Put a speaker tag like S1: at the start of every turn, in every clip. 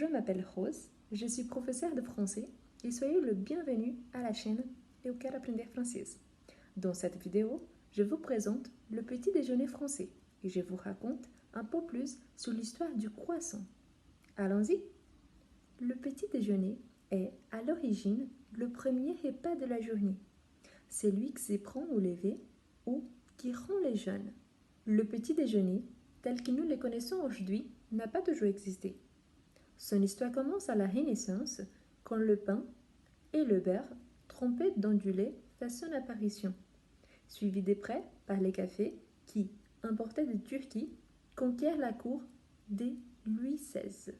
S1: je m'appelle Rose, je suis professeure de français et soyez le bienvenu à la chaîne Eu Quero Aprender Francês. Dans cette vidéo, je vous présente le petit déjeuner français et je vous raconte un peu plus sur l'histoire du croissant. Allons-y! Le petit déjeuner est, à l'origine, le premier repas de la journée. C'est lui qui se prend au lever ou qui rend les jeunes. Le petit déjeuner, tel que nous le connaissons aujourd'hui, n'a pas toujours existé. Son histoire commence à la Renaissance, quand le pain et le beurre, trempés dans du lait, font son apparition, suivi de près par les cafés qui, importés de Turquie, conquièrent la cour dès Louis XVI.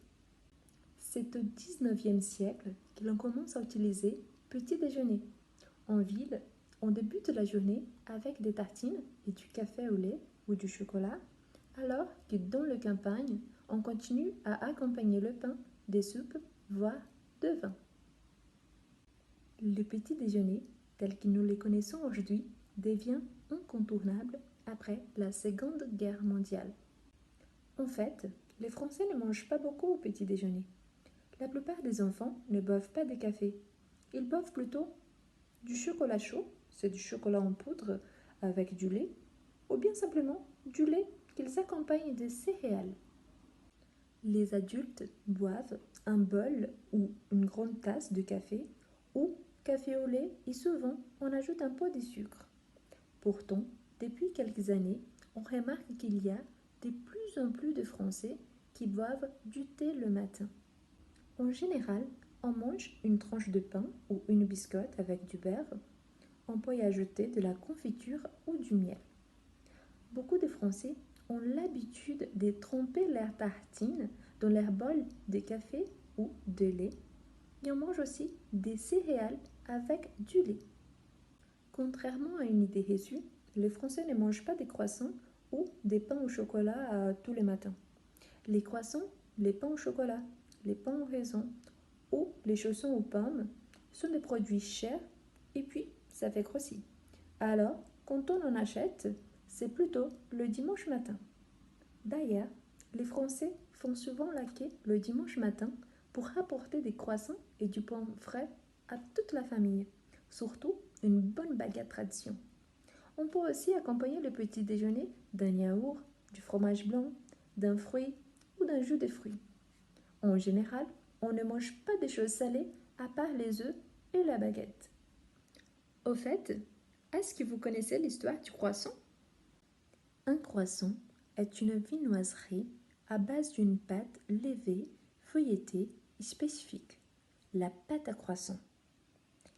S1: C'est au XIXe siècle que l'on commence à utiliser petit déjeuner. En ville, on débute la journée avec des tartines et du café au lait ou du chocolat, alors que dans la campagne, on continue à accompagner le pain des soupes, voire de vin. Le petit déjeuner, tel que nous le connaissons aujourd'hui, devient incontournable après la Seconde Guerre mondiale. En fait, les Français ne mangent pas beaucoup au petit déjeuner. La plupart des enfants ne boivent pas de café. Ils boivent plutôt du chocolat chaud, c'est du chocolat en poudre avec du lait, ou bien simplement du lait qu'ils accompagnent de céréales. Les adultes boivent un bol ou une grande tasse de café ou café au lait et souvent on ajoute un peu de sucre. Pourtant, depuis quelques années, on remarque qu'il y a de plus en plus de Français qui boivent du thé le matin. En général, on mange une tranche de pain ou une biscotte avec du beurre. On peut y ajouter de la confiture ou du miel. Beaucoup de Français ont l'habitude de tremper leurs tartines dans leur bol de café ou de lait et on mange aussi des céréales avec du lait. Contrairement à une idée reçue, les Français ne mangent pas des croissants ou des pains au chocolat tous les matins. Les croissants, les pains au chocolat, les pains au raisin ou les chaussons aux pommes sont des produits chers et puis ça fait grossir. Alors, quand on en achète, c'est plutôt le dimanche matin. D'ailleurs, les Français font souvent la queue le dimanche matin pour apporter des croissants et du pain frais à toute la famille, surtout une bonne baguette tradition. On peut aussi accompagner le petit déjeuner d'un yaourt, du fromage blanc, d'un fruit ou d'un jus de fruits. En général, on ne mange pas de choses salées à part les œufs et la baguette. Au fait, est-ce que vous connaissez l'histoire du croissant? Un croissant est une viennoiserie à base d'une pâte levée, feuilletée et spécifique, la pâte à croissant,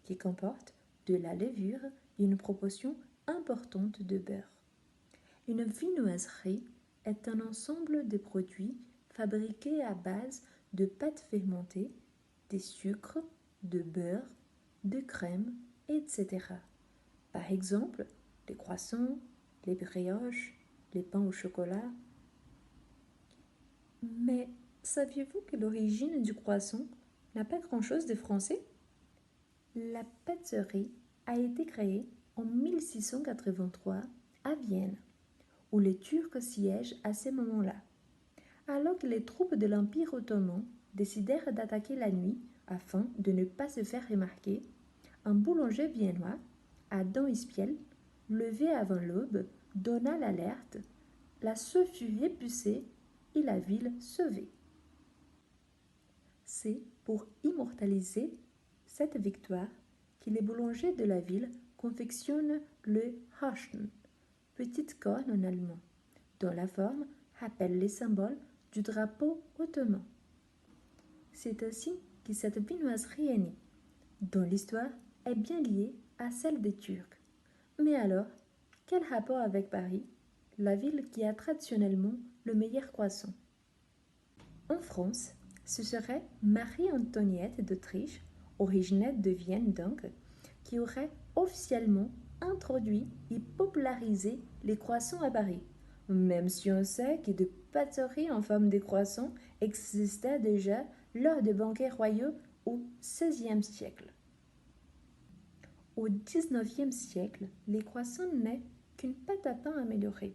S1: qui comporte de la levure et une proportion importante de beurre. Une viennoiserie est un ensemble de produits fabriqués à base de pâte fermentée, de sucre, de beurre, de crème, etc. Par exemple, les croissants, les brioches, les pains au chocolat. Mais saviez-vous que l'origine du croissant n'a pas grand-chose de français? La pâtisserie a été créée en 1683 à Vienne, où les Turcs siègent à ce moment-là. Alors que les troupes de l'Empire ottoman décidèrent d'attaquer la nuit afin de ne pas se faire remarquer, un boulanger viennois, Adam Ispiel, levé avant l'aube, donna l'alerte. La sauce fut repoussée et la ville sauvée. C'est pour immortaliser cette victoire que les boulangers de la ville confectionnent le Haschen, petite corne en allemand, dont la forme rappelle les symboles du drapeau ottoman. C'est ainsi que cette viennoiserie est née, dont l'histoire est bien liée à celle des Turcs. Mais alors, quel rapport avec Paris, la ville qui a traditionnellement le meilleur croissant? En France, ce serait Marie-Antoniette d'Autriche, originaire de Vienne donc, qui aurait officiellement introduit et popularisé les croissants à Paris, même si on sait que des pâtisseries en forme de croissants existaient déjà lors des banquets royaux au XVIe siècle. Au XIXe siècle, les croissants n'est qu'une pâte à pain améliorée.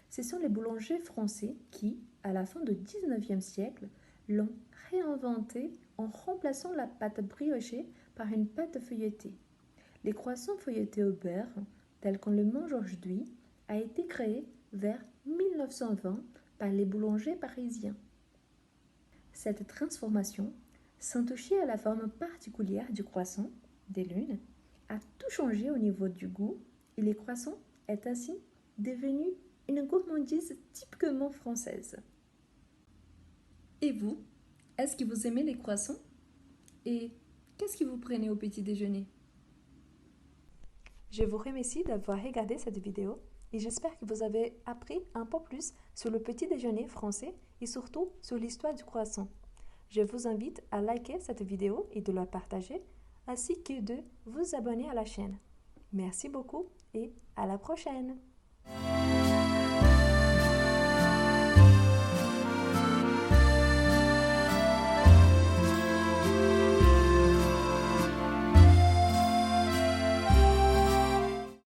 S1: Ce sont les boulangers français qui, à la fin du XIXe siècle, l'ont réinventé en remplaçant la pâte briochée par une pâte feuilletée. Les croissants feuilletés au beurre, tels qu'on le mange aujourd'hui, a été créé vers 1920 par les boulangers parisiens. Cette transformation, sans toucher à la forme particulière du croissant, des lunes, a tout changé au niveau du goût et les croissants est ainsi devenu une gourmandise typiquement française. Et vous, est-ce que vous aimez les croissants? Et qu'est-ce que vous prenez au petit déjeuner? Je vous remercie d'avoir regardé cette vidéo et j'espère que vous avez appris un peu plus sur le petit déjeuner français et surtout sur l'histoire du croissant. Je vous invite à liker cette vidéo et de la partager, ainsi que de vous abonner à la chaîne. Merci beaucoup et à la prochaine!